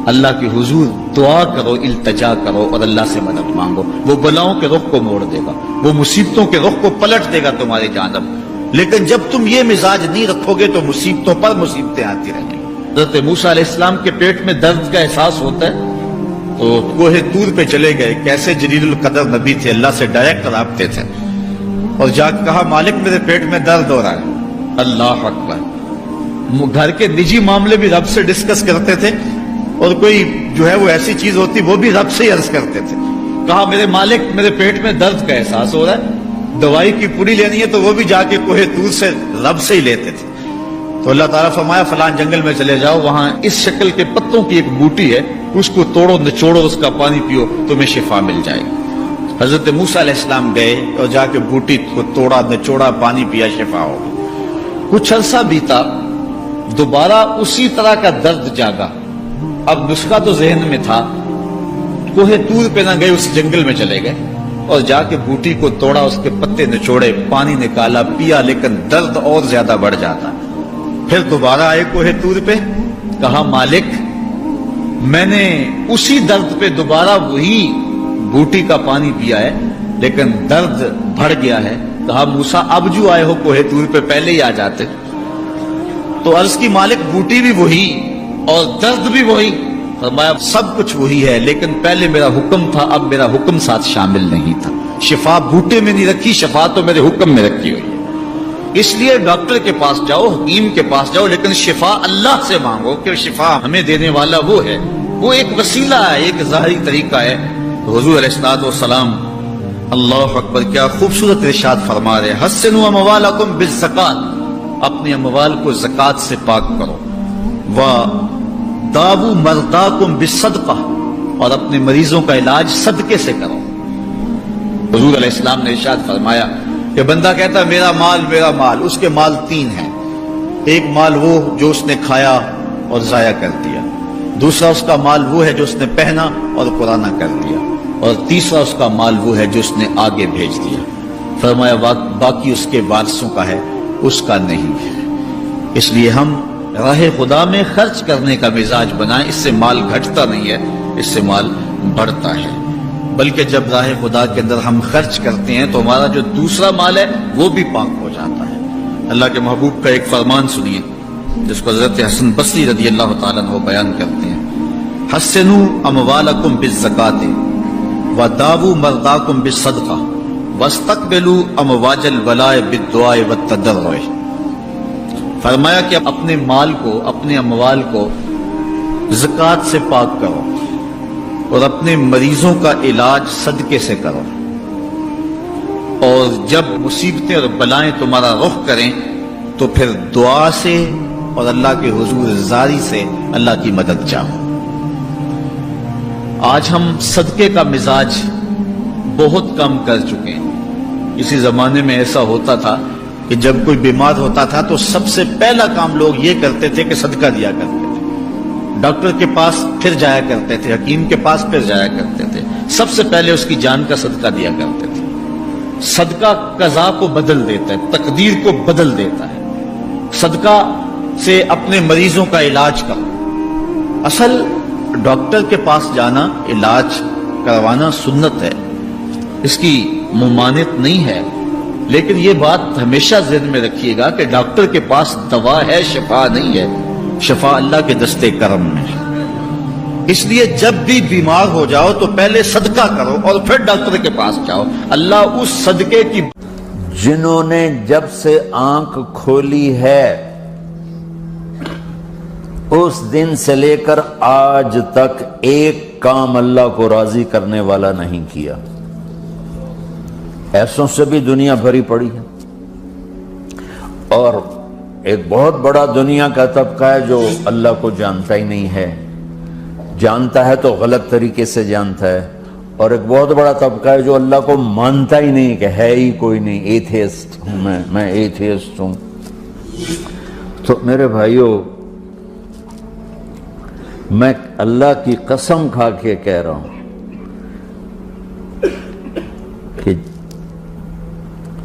اللہ کے حضور دعا کرو، التجا کرو اور اللہ سے مدد مانگو، وہ بلاؤں کے رخ کو موڑ دے گا، وہ مصیبتوں کے رخ کو پلٹ دے گا تمہاری جانب۔ لیکن جب تم یہ مزاج نہیں رکھو گے تو مصیبتوں پر مصیبتیں آتی رہیں گی۔ حضرت موسیٰ علیہ السلام کے پیٹ میں درد کا احساس ہوتا ہے تو کوہ طور پہ چلے گئے، کیسے جلیل القدر نبی تھے، اللہ سے ڈائریکٹ رابطے تھے، اور جا کے کہا مالک میرے پیٹ میں درد ہو رہا ہے۔ اللہ اکبر۔ گھر کے نجی معاملے بھی رب سے ڈسکس کرتے تھے، اور کوئی جو ہے وہ ایسی چیز ہوتی وہ بھی رب سے ہی عرض کرتے تھے۔ کہا میرے مالک میرے پیٹ میں درد کا احساس ہو رہا ہے، دوائی کی پوری لینی ہے، تو وہ بھی جا کے کوہ طور سے رب سے ہی لیتے تھے۔ تو اللہ تعالیٰ فرمایا فلان جنگل میں چلے جاؤ، وہاں اس شکل کے پتوں کی ایک بوٹی ہے، اس کو توڑو نچوڑو، اس کا پانی پیو، تمہیں شفا مل جائے گی۔ حضرت موسیٰ علیہ السلام گئے اور جا کے بوٹی کو توڑا نچوڑا، پانی پیا، شفا ہو گئی۔ کچھ عرصہ بیتا، دوبارہ اسی طرح کا درد جاگا۔ اب نسخہ تو ذہن میں تھا، کوہ طور پہ نہ گئے، اس جنگل میں چلے گئے اور جا کے بوٹی کو توڑا، اس کے پتے نچوڑے، پانی نکالا، پیا، لیکن درد اور زیادہ بڑھ جاتا۔ پھر دوبارہ آئے کوہ طور پہ، کہا مالک میں نے اسی درد پہ دوبارہ وہی بوٹی کا پانی پیا ہے، لیکن درد بڑھ گیا ہے۔ کہا موسیٰ اب جو آئے ہو کوہ طور پہ پہلے ہی آ جاتے۔ تو عرض کی مالک بوٹی بھی وہی اور درد بھی وہی۔ فرمایا سب کچھ وہی ہے، لیکن پہلے میرا حکم تھا، اب میرا حکم ساتھ شامل نہیں تھا۔ شفا بوٹے میں نہیں رکھی، شفا تو میرے حکم میں رکھی ہوئی ہے۔ اس لیے ڈاکٹر کے پاس جاؤ، حکیم کے پاس جاؤ، لیکن شفا اللہ سے مانگو، کہ شفا ہمیں دینے والا وہ ہے۔ وہ ایک وسیلہ ہے، ایک ظاہری طریقہ ہے۔ حضور علیہ الصلوۃ والسلام اللہ اکبر کیا خوبصورت ارشاد فرما رہے، حسنوا اموالکم بالزکات، اپنے اموال کو زکات سے پاک کرو، وداووا مرضاکم بالصدقہ، اور اپنے مریضوں کا علاج صدقے سے کرو۔ حضور علیہ السلام نے ارشاد فرمایا کہ بندہ کہتا ہے میرا مال میرا مال، اس کے مال تین ہیں۔ ایک مال وہ جو اس نے کھایا اور ضائع کر دیا، دوسرا اس کا مال وہ ہے جو اس نے پہنا اور پرانا کر دیا، اور تیسرا اس کا مال وہ ہے جو اس نے آگے بھیج دیا۔ فرمایا باقی اس کے وارثوں کا ہے، اس کا نہیں ہے۔ اس لیے ہم راہ خدا میں خرچ کرنے کا مزاج بنائیں، اس سے مال گھٹتا نہیں ہے، اس سے مال بڑھتا ہے۔ بلکہ جب راہ خدا کے اندر ہم خرچ کرتے ہیں تو ہمارا جو دوسرا مال ہے وہ بھی پاک ہو جاتا ہے۔ اللہ کے محبوب کا ایک فرمان سنیے جس کو حضرت حسن بصری رضی اللہ تعالیٰ عنہ بیان کرتے ہیں، حسنوا اموالکم بالزکات وداووا مرضاکم بالصدقہ واستقبلوا امواج الولاء بالدعاء والتضرع۔ فرمایا کہ اپنے مال کو، اپنے اموال کو زکات سے پاک کرو، اور اپنے مریضوں کا علاج صدقے سے کرو، اور جب مصیبتیں اور بلائیں تمہارا رخ کریں تو پھر دعا سے اور اللہ کے حضور زاری سے اللہ کی مدد چاہو۔ آج ہم صدقے کا مزاج بہت کم کر چکے ہیں۔ اسی زمانے میں ایسا ہوتا تھا کہ جب کوئی بیمار ہوتا تھا تو سب سے پہلا کام لوگ یہ کرتے تھے کہ صدقہ دیا کرتے تھے، ڈاکٹر کے پاس پھر جایا کرتے تھے، حکیم کے پاس پھر جایا کرتے تھے، سب سے پہلے اس کی جان کا صدقہ دیا کرتے تھے۔ صدقہ قضا کو بدل دیتا ہے، تقدیر کو بدل دیتا ہے۔ صدقہ سے اپنے مریضوں کا علاج کرو۔ اصل ڈاکٹر کے پاس جانا، علاج کروانا سنت ہے، اس کی ممانعت نہیں ہے، لیکن یہ بات ہمیشہ ذہن میں رکھیے گا کہ ڈاکٹر کے پاس دوا ہے، شفا نہیں ہے، شفا اللہ کے دستے کرم میں ہے۔ اس لیے جب بھی بیمار ہو جاؤ تو پہلے صدقہ کرو اور پھر ڈاکٹر کے پاس جاؤ، اللہ اس صدقے کی۔ جنہوں نے جب سے آنکھ کھولی ہے اس دن سے لے کر آج تک ایک کام اللہ کو راضی کرنے والا نہیں کیا، ایسوں سے بھی دنیا بھری پڑی ہے، اور ایک بہت بڑا دنیا کا طبقہ ہے جو اللہ کو جانتا ہی نہیں ہے، جانتا ہے تو غلط طریقے سے جانتا ہے، اور ایک بہت بڑا طبقہ ہے جو اللہ کو مانتا ہی نہیں کہ ہے ہی کوئی نہیں، ایتھیسٹ ہوں میں ایتھیسٹ ہوں۔ تو میرے بھائیوں، میں اللہ کی قسم کھا کے کہہ رہا ہوں کہ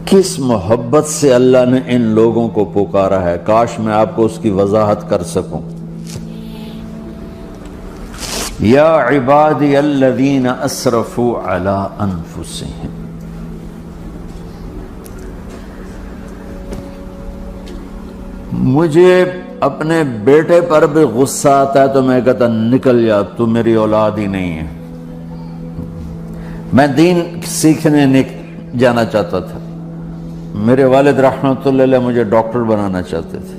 کس محبت سے اللہ نے ان لوگوں کو پکارا ہے، کاش میں آپ کو اس کی وضاحت کر سکوں۔ یا عبادی الذین اسرفوا علی انفسہم، مجھے اپنے بیٹے پر بھی غصہ آتا ہے تو میں کہتا نکل جا، تو میری اولاد ہی نہیں ہے۔ میں دین سیکھنے جانا چاہتا تھا، میرے والد رحمۃ اللہ علیہ مجھے ڈاکٹر بنانا چاہتے تھے،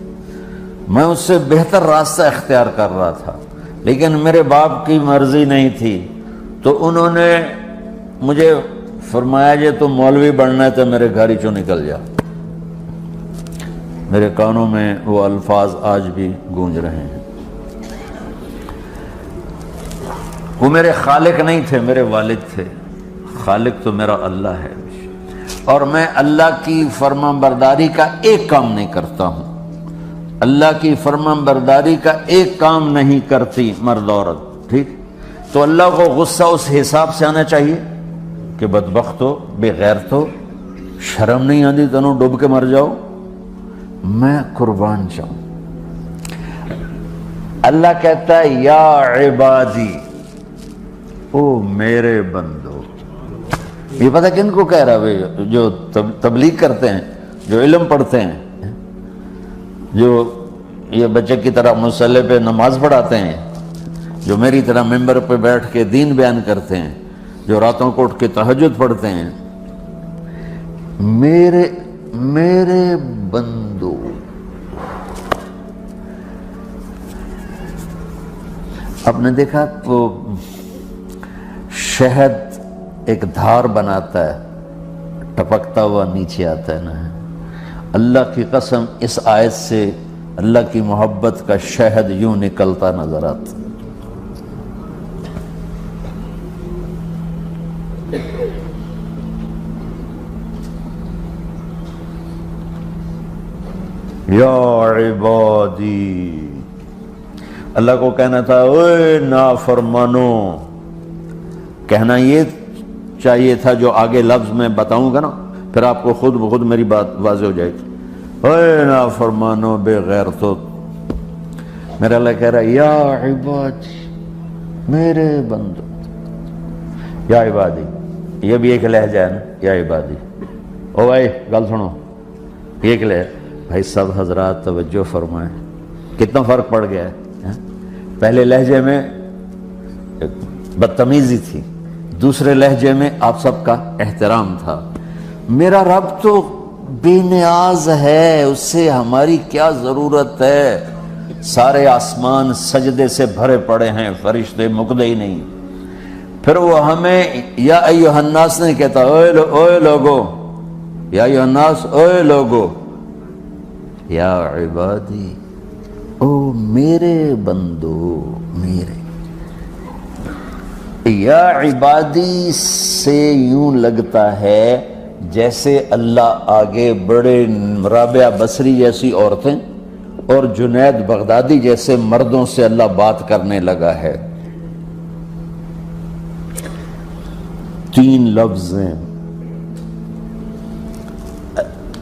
میں اس سے بہتر راستہ اختیار کر رہا تھا، لیکن میرے باپ کی مرضی نہیں تھی، تو انہوں نے مجھے فرمایا جی تو مولوی بننا ہے تو میرے گھر ہی چوں نکل جا۔ میرے کانوں میں وہ الفاظ آج بھی گونج رہے ہیں۔ وہ میرے خالق نہیں تھے، میرے والد تھے، خالق تو میرا اللہ ہے، اور میں اللہ کی فرمان برداری کا ایک کام نہیں کرتا ہوں، اللہ کی فرمان برداری کا ایک کام نہیں کرتی مرد عورت، ٹھیک؟ تو اللہ کو غصہ اس حساب سے آنا چاہیے کہ بدبخت ہو، بے غیرت ہو، شرم نہیں آتی تنوں ڈوب کے مر جاؤ۔ میں قربان جاؤں، اللہ کہتا ہے یا عبادی، او میرے بندو۔ یہ پتہ کن کو کہہ رہا ہے؟ جو تبلیغ کرتے ہیں، جو علم پڑھتے ہیں، جو یہ بچے کی طرح مصلی پہ نماز پڑھاتے ہیں، جو میری طرح ممبر پہ بیٹھ کے دین بیان کرتے ہیں، جو راتوں کو اٹھ کے تہجد پڑھتے ہیں۔ میرے بندو، آپ نے دیکھا وہ شہد ایک دھار بناتا ہے، ٹپکتا ہوا نیچے آتا ہے نا۔ اللہ کی قسم اس آیت سے اللہ کی محبت کا شہد یوں نکلتا نظر آتا۔ یا عبادی، اللہ کو کہنا تھا اوے نافرمانو، کہنا یہ چاہیے تھا جو آگے لفظ میں بتاؤں گا نا، پھر آپ کو خود بخود میری بات واضح ہو جائے گی۔ اوے نافرمانو، بے غیرتو، میرا اللہ کہہ رہا ہے یا عبادی، میرے بندو، یا عبادی، یہ بھی ایک لہجہ ہے نا، یا عبادی۔ او بھائی گل سنو، یہ ایک لہجہ، بھائی سب حضرات توجہ فرمائیں، کتنا فرق پڑ گیا ہے۔ پہلے لہجے میں بدتمیزی تھی، دوسرے لہجے میں آپ سب کا احترام تھا۔ میرا رب تو بے نیاز ہے، اس سے ہماری کیا ضرورت ہے؟ سارے آسمان سجدے سے بھرے پڑے ہیں، فرشتے مکدے ہی نہیں۔ پھر وہ ہمیں یا ایھا الناس نہیں کہتا، اوے لوگو، یا ایھا الناس، اوے لوگو، یا عبادی، او میرے بندو، میرے۔ یا عبادی سے یوں لگتا ہے جیسے اللہ آگے بڑے رابعہ بصری جیسی عورتیں اور جنید بغدادی جیسے مردوں سے اللہ بات کرنے لگا ہے۔ تین لفظ ہیں،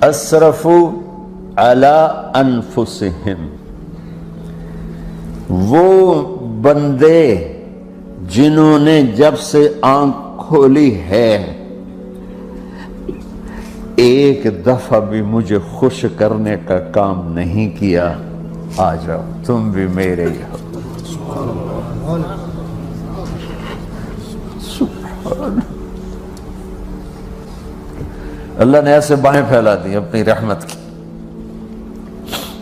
اسرفوا علی انفسہم، وہ بندے جنہوں نے جب سے آنکھ کھولی ہے ایک دفعہ بھی مجھے خوش کرنے کا کام نہیں کیا، آ جاؤ تم بھی میرے ہی ہو۔ سبحان اللہ نے ایسے بائیں پھیلا دی اپنی رحمت کی۔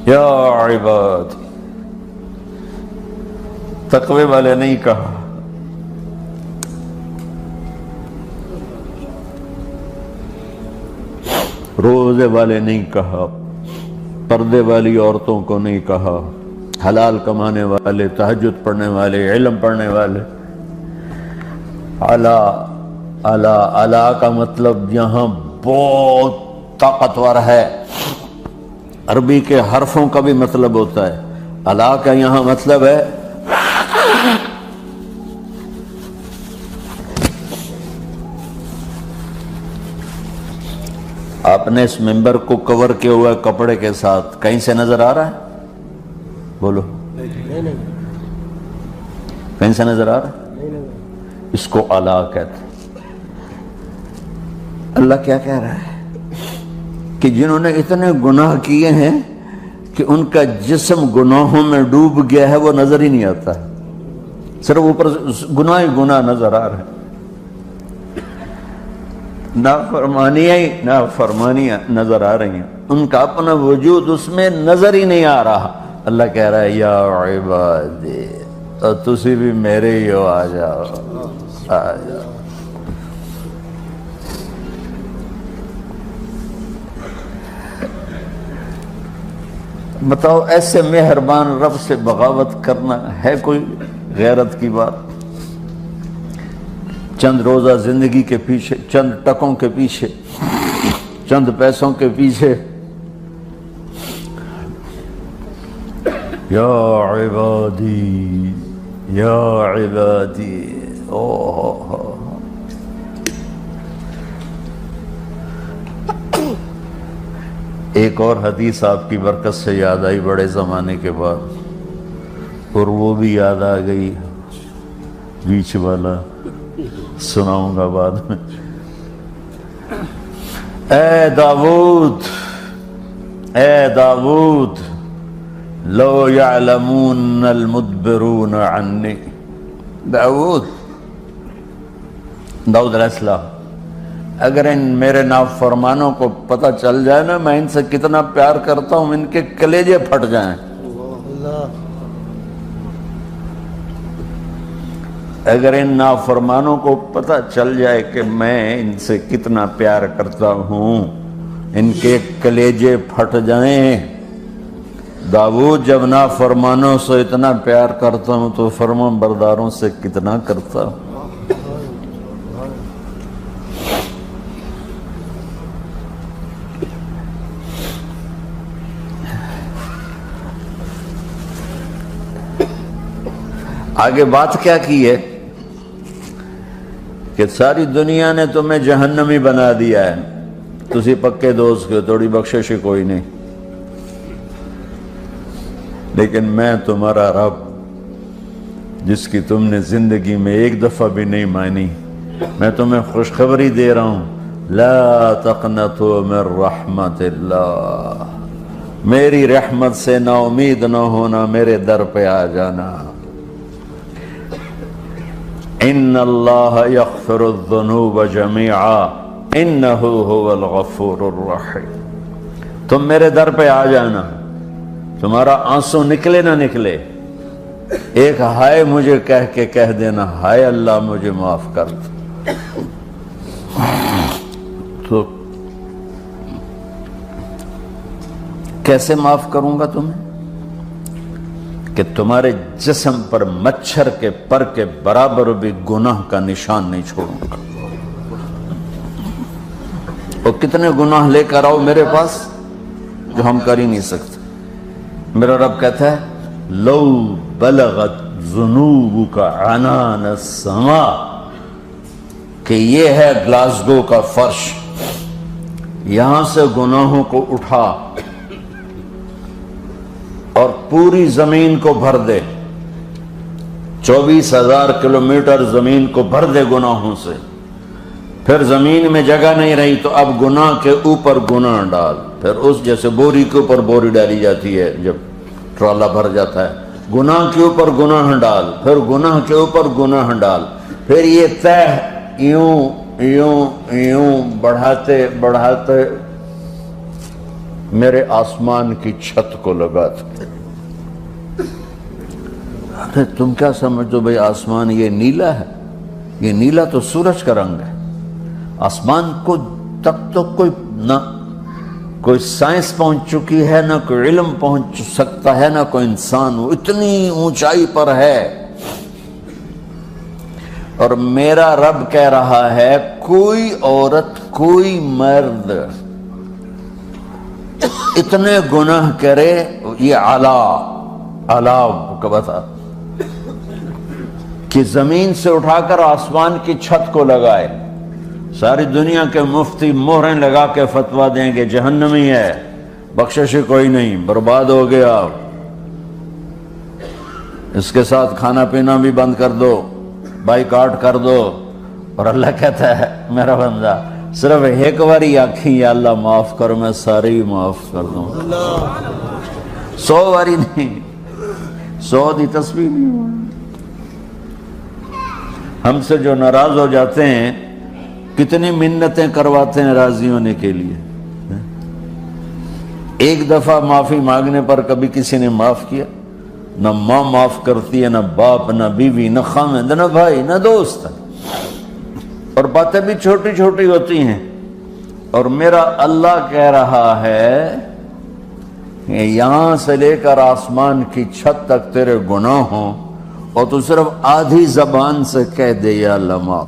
یا عباد، تقوی والے نہیں کہا، روزے والے نہیں کہا، پردے والی عورتوں کو نہیں کہا، حلال کمانے والے، تہجد پڑھنے والے، علم پڑھنے والے۔ اعلیٰ کا مطلب یہاں بہت طاقتور ہے، عربی کے حرفوں کا بھی مطلب ہوتا ہے۔ اعلیٰ کا یہاں مطلب ہے آپ نے اس ممبر کو کور کیا ہوا ہے کپڑے کے ساتھ، کہیں سے نظر آ رہا ہے؟ بولو۔ کہیں سے نظر آ رہا ہے؟ اس کو اعلیٰ کہتے ہیں۔ اللہ کیا کہہ رہا ہے کہ جنہوں نے اتنے گناہ کیے ہیں کہ ان کا جسم گناہوں میں ڈوب گیا ہے، وہ نظر ہی نہیں آتا ہے، صرف اوپر گناہ ہی گناہ نظر آ رہا ہے، نافرمانیاں نظر آ رہی ہیں، ان کا اپنا وجود اس میں نظر ہی نہیں آ رہا۔ اللہ کہہ رہا ہے یا عبادی، اور تسی بھی میرے ہی ہو، آ جاؤ آ جاؤ۔ بتاؤ ایسے مہربان رب سے بغاوت کرنا ہے کوئی غیرت کی بات؟ چند روزہ زندگی کے پیچھے، چند ٹکوں کے پیچھے، چند پیسوں کے پیچھے، یا عبادی یا عبادی، ایک اور حدیث آپ کی برکت سے یاد آئی بڑے زمانے کے بعد، اور وہ بھی یاد آ گئی، بیچ والا سناؤں گا بعد میں۔ اے داؤد، اے داؤد، لو یعلمون المدبرون عنی، داؤد علیہ السلام، اگر ان میرے نافرمانوں کو پتہ چل جائے نا میں ان سے کتنا پیار کرتا ہوں، ان کے کلیجے پھٹ جائیں۔ اگر ان نافرمانوں کو پتہ چل جائے کہ میں ان سے کتنا پیار کرتا ہوں، ان کے کلیجے پھٹ جائیں۔ داؤد جب نافرمانوں سے اتنا پیار کرتا ہوں تو فرما برداروں سے کتنا کرتا ہوں۔ آگے بات کیا کی ہے کہ ساری دنیا نے تمہیں جہنمی بنا دیا ہے، تسی پکے دوست کے، تھوڑی بخشش کوئی نہیں، لیکن میں تمہارا رب جس کی تم نے زندگی میں ایک دفعہ بھی نہیں مانی، میں تمہیں خوشخبری دے رہا ہوں، لا تقنطوا من رحمت اللہ، میری رحمت سے نا امید نہ ہونا، میرے در پہ آ جانا۔ ان اللہ یغفر الذنوب جميعا انہ هو الغفور الرحیم، تم میرے در پہ آ جانا، تمہارا آنسو نکلے نہ نکلے، ایک ہائے مجھے کہہ کے کہہ دینا، ہائے اللہ مجھے معاف کر دو، تو کیسے معاف کروں گا تمہیں کہ تمہارے جسم پر مچھر کے پر کے برابر بھی گناہ کا نشان نہیں چھوڑوں گا۔ اور کتنے گناہ لے کر آؤ میرے پاس جو ہم کر ہی نہیں سکتے۔ میرا رب کہتا ہے لو بلغت ذنوبک عنان السماء، کہ یہ ہے گلاسگو کا فرش، یہاں سے گناہوں کو اٹھا اور پوری زمین کو بھر دے، 24,000 کلومیٹر زمین کو بھر دے گناہوں سے، پھر زمین میں جگہ نہیں رہی تو اب گناہ کے اوپر گناہ ڈال، پھر اس جیسے بوری کے اوپر بوری ڈالی جاتی ہے جب ٹرالا بھر جاتا ہے، گناہ کے اوپر گناہ ڈال، پھر گناہ کے اوپر گناہ ڈال، پھر یہ تہ یوں یوں یوں بڑھاتے بڑھاتے میرے آسمان کی چھت کو لگاتے۔ ارے تم کیا سمجھو بھئی آسمان یہ نیلا ہے؟ یہ نیلا تو سورج کا رنگ ہے۔ آسمان کو تک تو کوئی سائنس پہنچ چکی ہے، نہ کوئی علم پہنچ سکتا ہے، نہ کوئی انسان، وہ اتنی اونچائی پر ہے۔ اور میرا رب کہہ رہا ہے کوئی عورت کوئی مرد اتنے گناہ کرے، یہ علاو کا بتا کہ زمین سے اٹھا کر آسمان کی چھت کو لگائے، ساری دنیا کے مفتی مہریں لگا کے فتویٰ دیں کہ جہنمی ہے، بخشش کوئی نہیں، برباد ہو گیا، اس کے ساتھ کھانا پینا بھی بند کر دو، بائیکاٹ کر دو، اور اللہ کہتا ہے میرا بندہ صرف ایک باری آکھی یا اللہ معاف کرو، میں سارے ہی معاف کر دوں، 100 باری نہیں، 100 دی تسبیح نہیں ہوا۔ ہم سے جو ناراض ہو جاتے ہیں کتنی منتیں کرواتے ہیں راضی ہونے کے لیے، ایک دفعہ معافی مانگنے پر کبھی کسی نے معاف کیا؟ نہ ماں معاف کرتی ہے، نہ باپ، نہ بیوی، نہ خاوند، نہ بھائی، نہ دوست، اور باتیں بھی چھوٹی چھوٹی ہوتی ہیں۔ اور میرا اللہ کہہ رہا ہے کہ یہاں سے لے کر آسمان کی چھت تک تیرے گناہ ہوں، اور تو صرف آدھی زبان سے کہہ دے یا اللہ معاف۔